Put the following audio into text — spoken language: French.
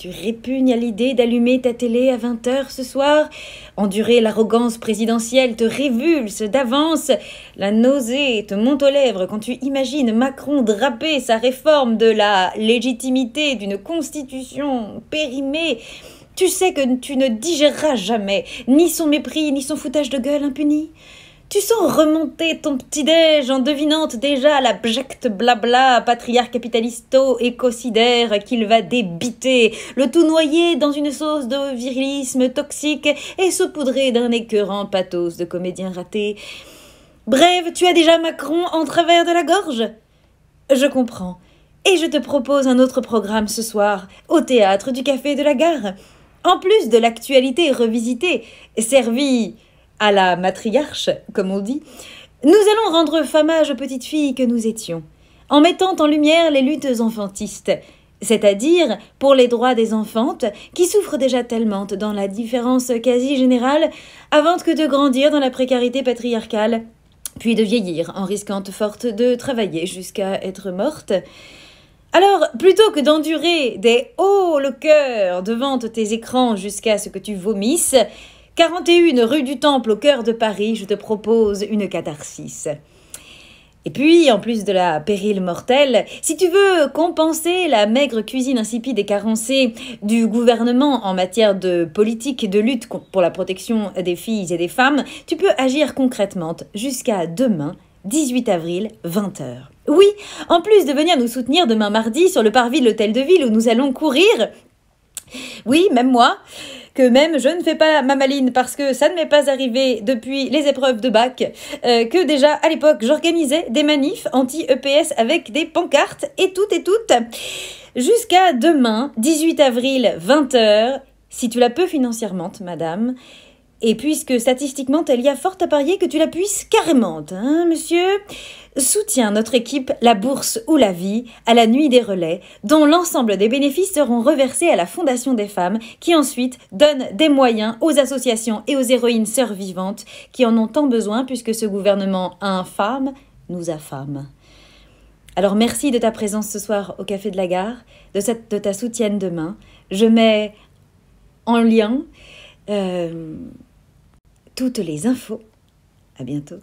Tu répugnes à l'idée d'allumer ta télé à 20 h ce soir. Endurer l'arrogance présidentielle te révulse d'avance. La nausée te monte aux lèvres quand tu imagines Macron draper sa réforme de la légitimité d'une constitution périmée. Tu sais que tu ne digéreras jamais ni son mépris, ni son foutage de gueule impuni. Tu sens remonter ton petit-déj en devinant déjà l'abject blabla patriarche capitalisto-écocidaire qu'il va débiter, le tout noyer dans une sauce de virilisme toxique et saupoudré d'un écœurant pathos de comédien raté. Bref, tu as déjà Macron en travers de la gorge? Je comprends. Et je te propose un autre programme ce soir, au théâtre du Café de la Gare. En plus de l'actualité revisitée, servie à la matriarche, comme on dit, nous allons rendre hommage aux petites filles que nous étions, en mettant en lumière les luttes enfantistes, c'est-à-dire pour les droits des enfantes qui souffrent déjà tellement dans la différence quasi générale avant que de grandir dans la précarité patriarcale, puis de vieillir en risquant forte de travailler jusqu'à être morte. Alors, plutôt que d'endurer des « oh le cœur » devant tes écrans jusqu'à ce que tu vomisses, 41 rue du Temple au cœur de Paris, je te propose une catharsis. Et puis, en plus de la pérille mortelle, si tu veux compenser la maigre cuisine insipide et carencée du gouvernement en matière de politique de lutte pour la protection des filles et des femmes, tu peux agir concrètement jusqu'à demain, 18 avril, 20 h. Oui, en plus de venir nous soutenir demain mardi sur le parvis de l'Hôtel de Ville où nous allons courir. Oui, même moi, que même je ne fais pas ma maline parce que ça ne m'est pas arrivé depuis les épreuves de bac, que déjà à l'époque j'organisais des manifs anti-EPS avec des pancartes et toutes. Jusqu'à demain, 18 avril, 20 h, si tu la peux financièrement, madame. Et puisque statistiquement, il y a fort à parier que tu la puisses carrément, hein, monsieur? Soutiens notre équipe La Bourse ou la Vie à la Nuit des Relais, dont l'ensemble des bénéfices seront reversés à la Fondation des femmes, qui ensuite donne des moyens aux associations et aux héroïnes sœurs vivantes qui en ont tant besoin puisque ce gouvernement infâme nous affame. Alors merci de ta présence ce soir au Café de la Gare, de ta soutienne demain. Je mets en lien toutes les infos. À bientôt.